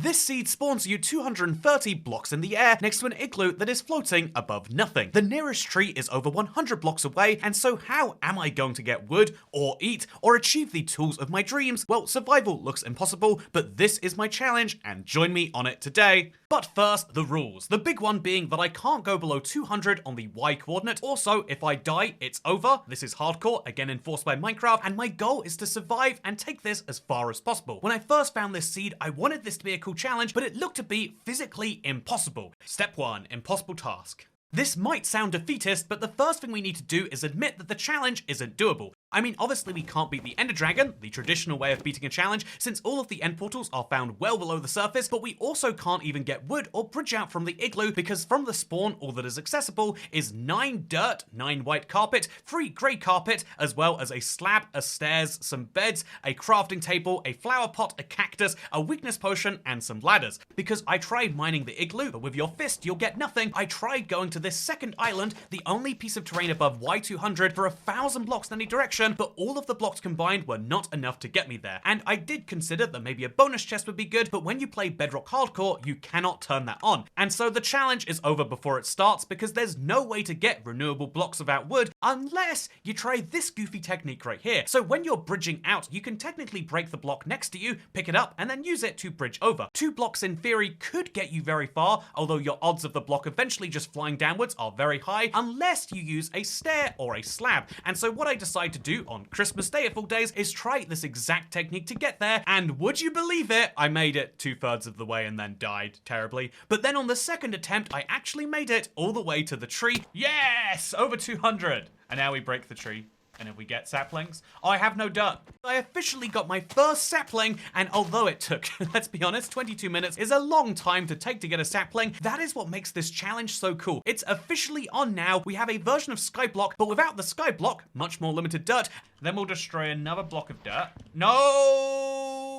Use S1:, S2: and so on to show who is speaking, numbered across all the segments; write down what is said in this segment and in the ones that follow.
S1: This seed spawns you 230 blocks in the air next to an igloo that is floating above nothing. The nearest tree is over 100 blocks away, and so how am I going to get wood, or eat, or achieve the tools of my dreams? Well, survival looks impossible, but this is my challenge, and join me on it today. But first, the rules. The big one being that I can't go below 200 on the Y coordinate. Also, if I die, it's over. This is hardcore, again enforced by Minecraft, and my goal is to survive and take this as far as possible. When I first found this seed, I wanted this to be a cool challenge, but it looked to be physically impossible. Step 1, impossible task. This might sound defeatist, but the first thing we need to do is admit that the challenge isn't doable. I mean, obviously we can't beat the Ender Dragon, the traditional way of beating a challenge, since all of the end portals are found well below the surface, but we also can't even get wood or bridge out from the igloo, because from the spawn, all that is accessible is 9 dirt, 9 white carpet, 3 grey carpet, as well as a slab, a stairs, some beds, a crafting table, a flower pot, a cactus, a weakness potion, and some ladders. Because I tried mining the igloo, but with your fist you'll get nothing. I tried going to this second island, the only piece of terrain above Y200, for 1,000 blocks in any direction, but all of the blocks combined were not enough to get me there. And I did consider that maybe a bonus chest would be good, but when you play Bedrock Hardcore, you cannot turn that on. And so the challenge is over before it starts, because there's no way to get renewable blocks without wood, unless you try this goofy technique right here. So when you're bridging out, you can technically break the block next to you, pick it up, and then use it to bridge over. 2 blocks in theory could get you very far, although your odds of the block eventually just flying downwards are very high, unless you use a stair or a slab. And so what I decide to do on Christmas Day of all days is try this exact technique to get there, and would you believe it, I made it 2/3 of the way and then died terribly. But then on the second attempt, I actually made it all the way to the tree. Yes! Over 200! And now we break the tree. And if we get saplings, I have no dirt. I officially got my first sapling, and although it took, let's be honest, 22 minutes is a long time to take to get a sapling, that is what makes this challenge so cool. It's officially on now. We have a version of Skyblock, but without the Skyblock, much more limited dirt. Then we'll destroy another block of dirt. No!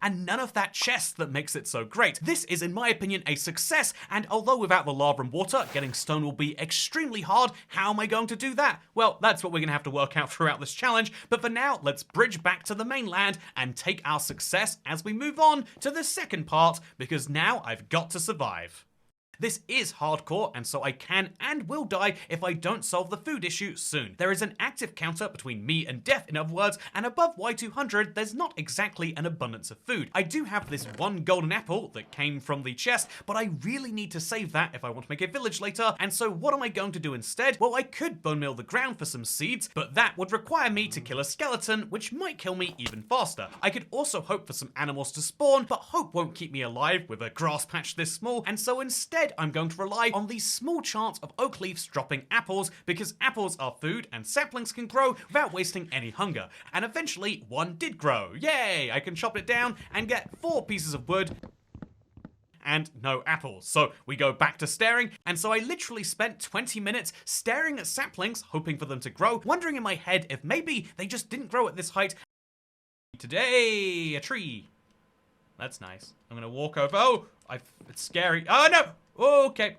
S1: And none of that chest that makes it so great. This is, in my opinion, a success, and although without the lava and water, getting stone will be extremely hard, how am I going to do that? Well, that's what we're gonna have to work out throughout this challenge, but for now, let's bridge back to the mainland and take our success as we move on to the second part, because now I've got to survive. This is hardcore, and so I can and will die if I don't solve the food issue soon. There is an active counter between me and death, in other words, and above Y200, there's not exactly an abundance of food. I do have this 1 golden apple that came from the chest, but I really need to save that if I want to make a village later, and so what am I going to do instead? Well, I could bone meal the ground for some seeds, but that would require me to kill a skeleton, which might kill me even faster. I could also hope for some animals to spawn, but hope won't keep me alive with a grass patch this small, and so instead I'm going to rely on the small chance of oak leaves dropping apples, because apples are food and saplings can grow without wasting any hunger. And eventually one did grow. Yay! I can chop it down and get 4 pieces of wood and no apples. So we go back to staring, and so I literally spent 20 minutes staring at saplings, hoping for them to grow, wondering in my head if maybe they just didn't grow at this height. Today, a tree. That's nice. I'm gonna walk over. Oh, it's scary. Oh no! Okay,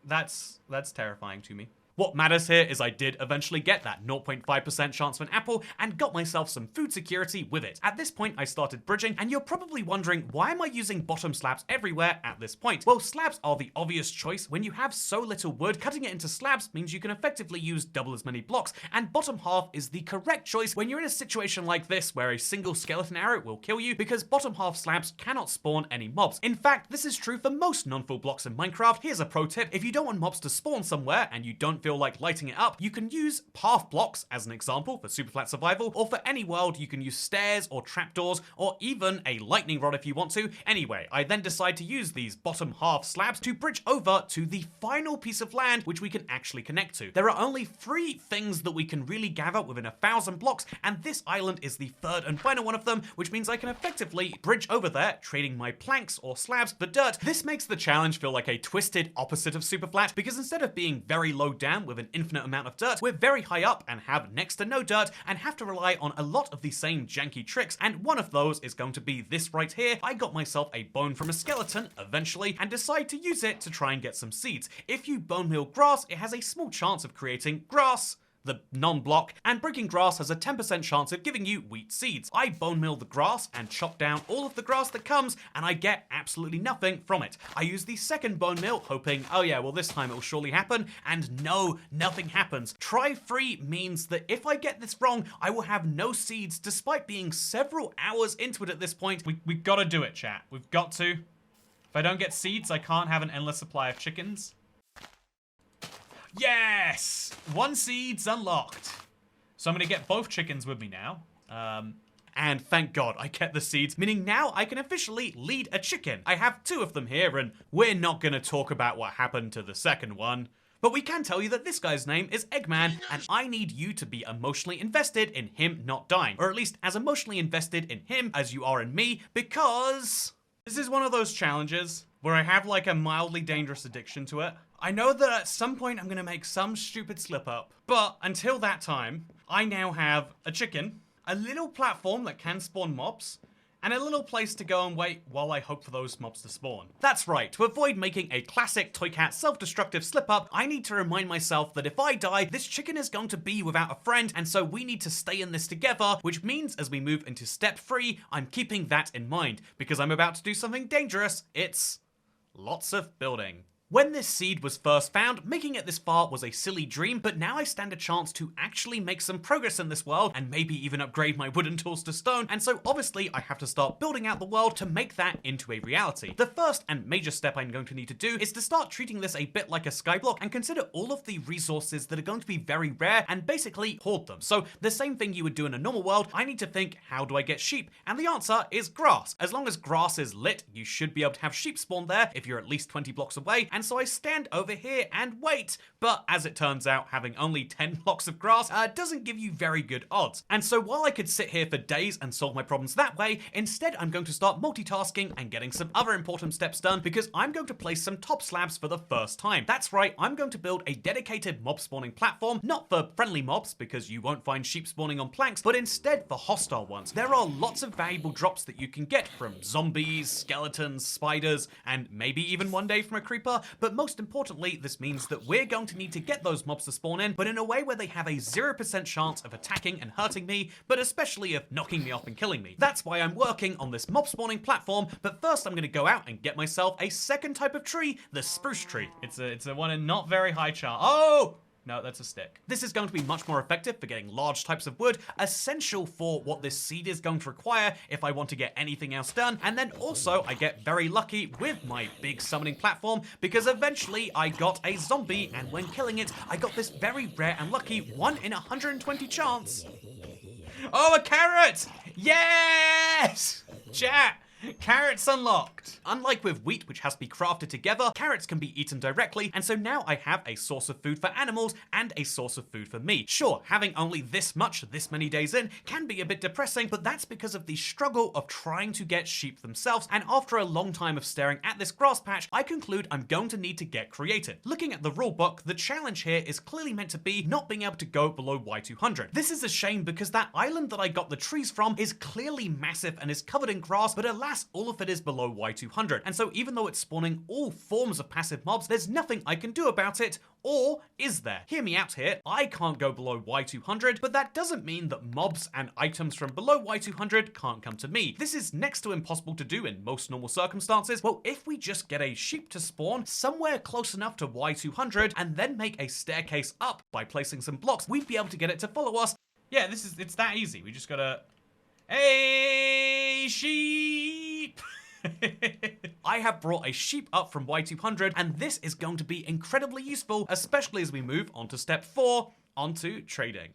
S1: that's terrifying to me. What matters here is I did eventually get that 0.5% chance of an apple and got myself some food security with it. At this point, I started bridging, and you're probably wondering, why am I using bottom slabs everywhere at this point? Well, slabs are the obvious choice. When you have so little wood, cutting it into slabs means you can effectively use double as many blocks, and bottom half is the correct choice when you're in a situation like this where a single skeleton arrow will kill you, because bottom half slabs cannot spawn any mobs. In fact, this is true for most non-full blocks in Minecraft. Here's a pro tip: if you don't want mobs to spawn somewhere and you don't feel like lighting it up, you can use half blocks as an example for super flat survival, or for any world you can use stairs or trapdoors, or even a lightning rod if you want to. Anyway, I then decide to use these bottom half slabs to bridge over to the final piece of land which we can actually connect to. There are only 3 things that we can really gather within 1,000 blocks, and this island is the 3rd and final one of them, which means I can effectively bridge over there, trading my planks or slabs for dirt. This makes the challenge feel like a twisted opposite of super flat, because instead of being very low down with an infinite amount of dirt, we're very high up and have next to no dirt and have to rely on a lot of the same janky tricks, and one of those is going to be this right here. I got myself a bone from a skeleton eventually and decide to use it to try and get some seeds. If you bone meal grass, it has a small chance of creating grass the non-block, and breaking grass has a 10% chance of giving you wheat seeds. I bone meal the grass and chop down all of the grass that comes, and I get absolutely nothing from it. I use the second bone meal, hoping, oh yeah, well this time it will surely happen, and no, nothing happens. Try free means that if I get this wrong, I will have no seeds, despite being several hours into it at this point. We've got to do it, chat. We've got to. If I don't get seeds, I can't have an endless supply of chickens. Yes! 1 seed's unlocked. So I'm going to get both chickens with me now. And thank God I get the seeds, meaning now I can officially lead a chicken. I have 2 of them here, and we're not going to talk about what happened to the second one. But we can tell you that this guy's name is Eggman, and I need you to be emotionally invested in him not dying. Or at least as emotionally invested in him as you are in me, because this is one of those challenges where I have like a mildly dangerous addiction to it. I know that at some point I'm gonna make some stupid slip up, but until that time, I now have a chicken, a little platform that can spawn mobs, and a little place to go and wait while I hope for those mobs to spawn. That's right, to avoid making a classic Toy Cat self-destructive slip-up, I need to remind myself that if I die, this chicken is going to be without a friend, and so we need to stay in this together, which means as we move into step 3, I'm keeping that in mind, because I'm about to do something dangerous. It's lots of building. When this seed was first found, making it this far was a silly dream, but now I stand a chance to actually make some progress in this world and maybe even upgrade my wooden tools to stone, and so obviously I have to start building out the world to make that into a reality. The first and major step I'm going to need to do is to start treating this a bit like a skyblock and consider all of the resources that are going to be very rare and basically hoard them. So the same thing you would do in a normal world, I need to think, how do I get sheep? And the answer is grass. As long as grass is lit, you should be able to have sheep spawn there if you're at least 20 blocks away, and so I stand over here and wait. But as it turns out, having only 10 blocks of grass doesn't give you very good odds. And so while I could sit here for days and solve my problems that way, instead I'm going to start multitasking and getting some other important steps done, because I'm going to place some top slabs for the first time. That's right, I'm going to build a dedicated mob spawning platform, not for friendly mobs, because you won't find sheep spawning on planks, but instead for hostile ones. There are lots of valuable drops that you can get from zombies, skeletons, spiders, and maybe even one day from a creeper, but most importantly, this means that we're going to need to get those mobs to spawn in, but in a way where they have a 0% chance of attacking and hurting me, but especially of knocking me off and killing me. That's why I'm working on this mob spawning platform, but first I'm going to go out and get myself a second type of tree, the spruce tree. It's a one in not very high chance. Oh! No, that's a stick. This is going to be much more effective for getting large types of wood, essential for what this seed is going to require if I want to get anything else done. And then also, I get very lucky with my big summoning platform, because eventually I got a zombie, and when killing it, I got this very rare and lucky 1 in 120 chance. Oh, a carrot! Yes! Chat! Carrots unlocked! Unlike with wheat, which has to be crafted together, carrots can be eaten directly, and so now I have a source of food for animals and a source of food for me. Sure, having only this much this many days in can be a bit depressing, but that's because of the struggle of trying to get sheep themselves, and after a long time of staring at this grass patch, I conclude I'm going to need to get creative. Looking at the rulebook, the challenge here is clearly meant to be not being able to go below Y200. This is a shame because that island that I got the trees from is clearly massive and is covered in grass, but alas, all of it is below Y200, and so even though it's spawning all forms of passive mobs, there's nothing I can do about it. Or is there? Hear me out here, I can't go below Y200, but that doesn't mean that mobs and items from below Y200 can't come to me. This is next to impossible to do in most normal circumstances. Well, if we just get a sheep to spawn somewhere close enough to Y200 and then make a staircase up by placing some blocks, we'd be able to get it to follow us. Yeah, it's that easy. We just gotta... Hey, sheep! I have brought a sheep up from Y200, and this is going to be incredibly useful, especially as we move on to step 4, onto trading.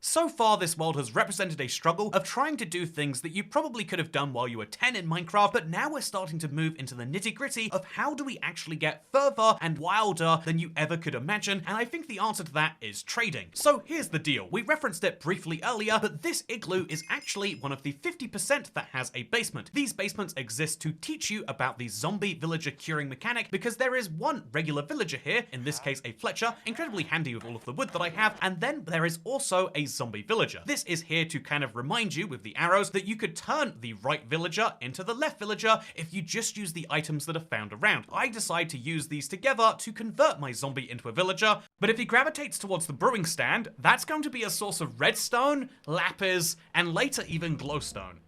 S1: So far, this world has represented a struggle of trying to do things that you probably could have done while you were 10 in Minecraft, but now we're starting to move into the nitty-gritty of how do we actually get further and wilder than you ever could imagine, and I think the answer to that is trading. So here's the deal. We referenced it briefly earlier, but this igloo is actually one of the 50% that has a basement. These basements exist to teach you about the zombie villager curing mechanic, because there is one regular villager here, in this case a Fletcher, incredibly handy with all of the wood that I have, and then there is also a zombie villager. This is here to kind of remind you with the arrows that you could turn the right villager into the left villager if you just use the items that are found around. I decide to use these together to convert my zombie into a villager, but if he gravitates towards the brewing stand, that's going to be a source of redstone, lapis, and later even glowstone.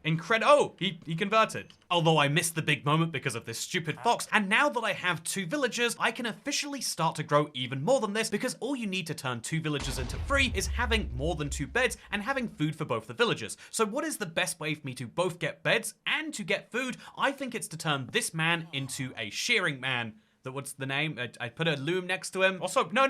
S1: Oh, he converted. Although I missed the big moment because of this stupid fox, and now that I have 2 villagers, I can officially start to grow even more than this, because all you need to turn 2 villagers into 3 is having more than 2 beds and having food for both the villagers. So what is the best way for me to both get beds and to get food? I think it's to turn this man into a shearing man. What's the name? I put a loom next to him. Also, no,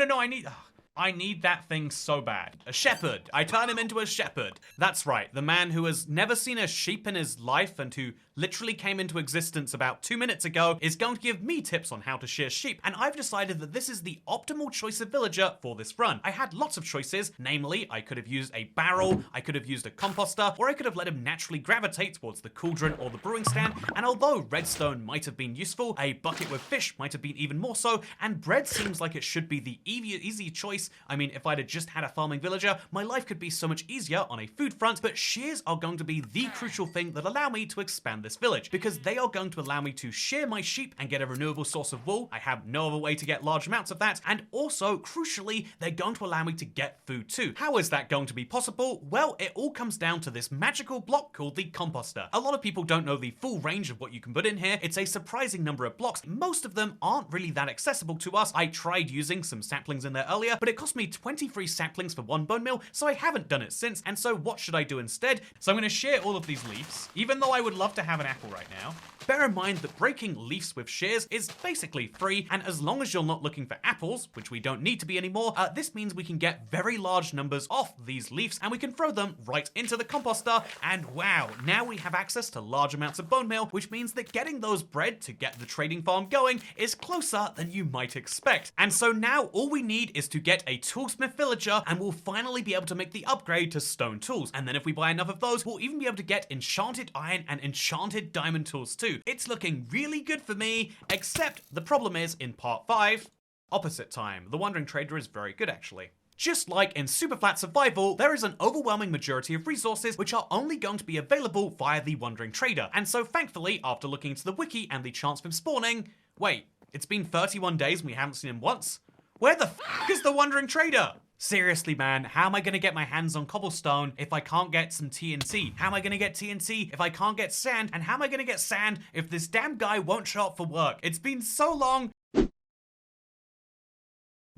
S1: I need that thing so bad. A shepherd. I turn him into a shepherd. That's right, the man who has never seen a sheep in his life and who literally came into existence about 2 minutes ago is going to give me tips on how to shear sheep, and I've decided that this is the optimal choice of villager for this run. I had lots of choices, namely, I could have used a barrel, I could have used a composter, or I could have let him naturally gravitate towards the cauldron or the brewing stand, and although redstone might have been useful, a bucket with fish might have been even more so, and bread seems like it should be the easy choice. I mean, if I'd have just had a farming villager, my life could be so much easier on a food front, but shears are going to be the crucial thing that allow me to expand this village, because they are going to allow me to shear my sheep and get a renewable source of wool. I have no other way to get large amounts of that, and also, crucially, they're going to allow me to get food too. How is that going to be possible? Well, it all comes down to this magical block called the composter. A lot of people don't know the full range of what you can put in here. It's a surprising number of blocks. Most of them aren't really that accessible to us. I tried using some saplings in there earlier, but it cost me 23 saplings for 1 bone meal, so I haven't done it since, and so what should I do instead? So I'm going to shear all of these leaves, even though I would love to have an apple right now. Bear in mind that breaking leaves with shears is basically free, and as long as you're not looking for apples, which we don't need to be anymore, this means we can get very large numbers off these leaves, and we can throw them right into the composter, and wow, now we have access to large amounts of bone meal, which means that getting those bread to get the trading farm going is closer than you might expect. And so now all we need is to get a toolsmith villager, and we'll finally be able to make the upgrade to stone tools. And then if we buy enough of those, we'll even be able to get enchanted iron and enchanted diamond tools too. It's looking really good for me, except the problem is in part 5, opposite time. The Wandering Trader is very good actually. Just like in Super Flat Survival, there is an overwhelming majority of resources which are only going to be available via the Wandering Trader. And so thankfully, after looking into the wiki and the chance of him spawning, wait, it's been 31 days and we haven't seen him once? Where the f is the Wandering Trader? Seriously, man, how am I gonna get my hands on cobblestone if I can't get some TNT? How am I gonna get TNT if I can't get sand? And how am I gonna get sand if this damn guy won't show up for work? It's been so long.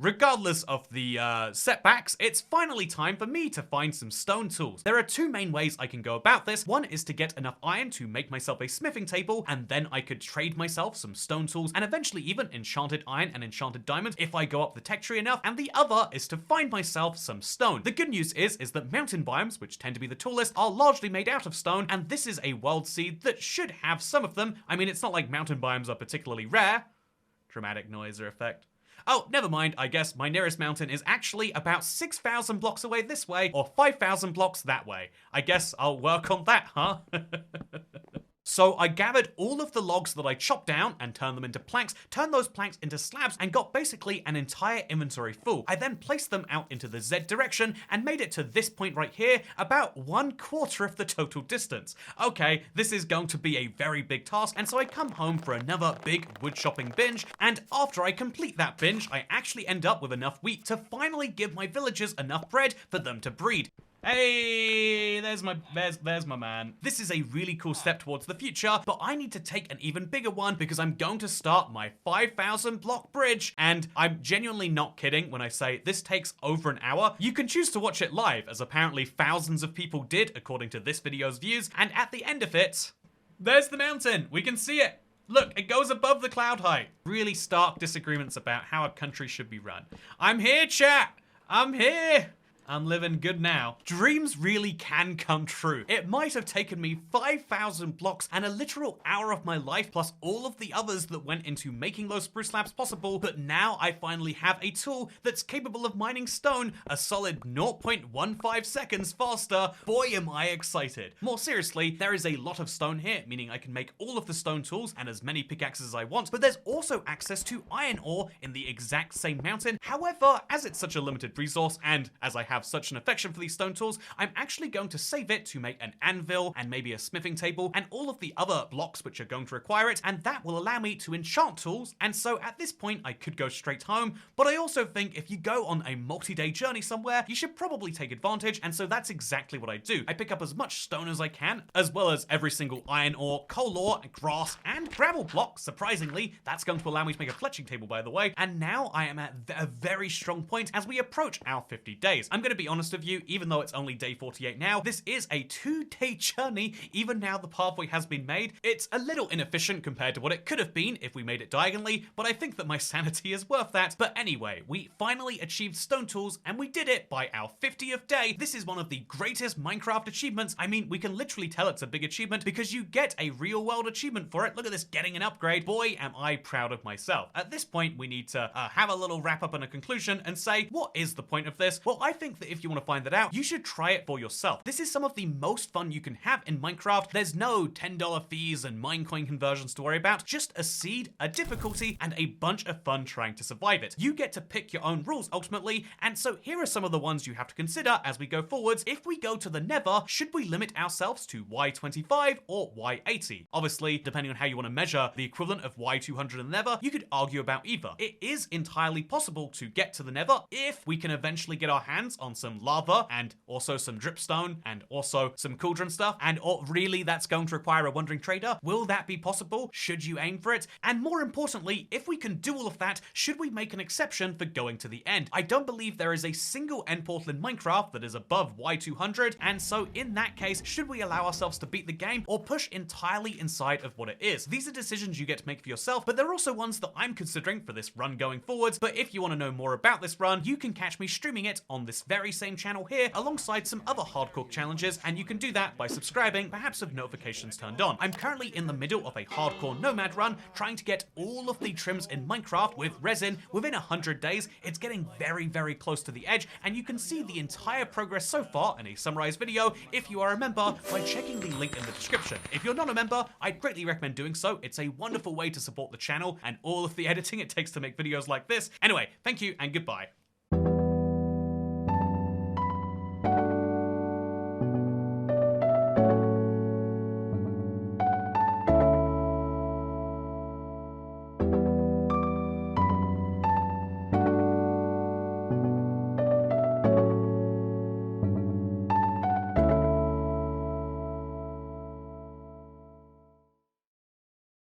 S1: Regardless of the setbacks, it's finally time for me to find some stone tools. There are 2 main ways I can go about this. One is to get enough iron to make myself a smithing table, and then I could trade myself some stone tools and eventually even enchanted iron and enchanted diamonds if I go up the tech tree enough. And the other is to find myself some stone. The good news is that mountain biomes, which tend to be the tallest, are largely made out of stone, and this is a world seed that should have some of them. I mean, it's not like mountain biomes are particularly rare. Dramatic noise or effect. Oh, never mind, I guess my nearest mountain is actually about 6,000 blocks away this way, or 5,000 blocks that way. I guess I'll work on that, huh? So I gathered all of the logs that I chopped down and turned them into planks, turned those planks into slabs, and got basically an entire inventory full. I then placed them out into the Z direction and made it to this point right here, about 1/4 of the total distance. Okay, this is going to be a very big task, and so I come home for another big wood chopping binge, and after I complete that binge, I actually end up with enough wheat to finally give my villagers enough bread for them to breed. Hey, there's my man. This is a really cool step towards the future, but I need to take an even bigger one because I'm going to start my 5,000 block bridge, and I'm genuinely not kidding when I say this takes over an hour. You can choose to watch it live, as apparently thousands of people did according to this video's views, and at the end of it, there's the mountain. We can see it. Look, it goes above the cloud height. Really stark disagreements about how a country should be run. I'm here, chat. I'm here. I'm living good now. Dreams really can come true. It might have taken me 5,000 blocks and a literal hour of my life, plus all of the others that went into making those spruce slabs possible, but now I finally have a tool that's capable of mining stone a solid 0.15 seconds faster. Boy, am I excited. More seriously, there is a lot of stone here, meaning I can make all of the stone tools and as many pickaxes as I want, but there's also access to iron ore in the exact same mountain. However, as it's such a limited resource, and as I have have such an affection for these stone tools, I'm actually going to save it to make an anvil and maybe a smithing table and all of the other blocks which are going to require it, and that will allow me to enchant tools. And so at this point I could go straight home, but I also think if you go on a multi-day journey somewhere, you should probably take advantage, and so that's exactly what I do. I pick up as much stone as I can, as well as every single iron ore, coal ore, grass, and gravel block. Surprisingly, that's going to allow me to make a fletching table, by the way, and now I am at a very strong point as we approach our 50 days. I'm going to be honest with you, even though it's only day 48 now, this is a 2-day journey. Even now the pathway has been made. It's a little inefficient compared to what it could have been if we made it diagonally, but I think that my sanity is worth that. But anyway, we finally achieved stone tools, and we did it by our 50th day. This is one of the greatest Minecraft achievements. I mean, we can literally tell it's a big achievement because you get a real world achievement for it. Look at this, getting an upgrade. Boy, am I proud of myself. At this point, we need to have a little wrap up and a conclusion and say, what is the point of this? Well, I think that if you want to find that out, you should try it for yourself. This is some of the most fun you can have in Minecraft. There's no $10 fees and Minecoin conversions to worry about, just a seed, a difficulty, and a bunch of fun trying to survive it. You get to pick your own rules ultimately, and so here are some of the ones you have to consider as we go forwards. If we go to the Nether, should we limit ourselves to Y25 or Y80? Obviously, depending on how you want to measure the equivalent of Y200 in the Nether, you could argue about either. It is entirely possible to get to the Nether if we can eventually get our hands on some lava and also some dripstone and also some cauldron stuff, and or really that's going to require a wandering trader. Will that be possible? Should you aim for it? And more importantly, if we can do all of that, should we make an exception for going to the end? I don't believe there is a single end portal in Minecraft that is above Y200, and so in that case, should we allow ourselves to beat the game or push entirely inside of what it is? These are decisions you get to make for yourself, but they're also ones that I'm considering for this run going forwards. But if you want to know more about this run, you can catch me streaming it on this very same channel here alongside some other hardcore challenges, and you can do that by subscribing, perhaps with notifications turned on. I'm currently in the middle of a hardcore Nomad run, trying to get all of the trims in Minecraft with resin within 100 days. It's getting very, very close to the edge, and you can see the entire progress so far in a summarized video if you are a member by checking the link in the description. If you're not a member, I'd greatly recommend doing so. It's a wonderful way to support the channel and all of the editing it takes to make videos like this. Anyway, thank you and goodbye.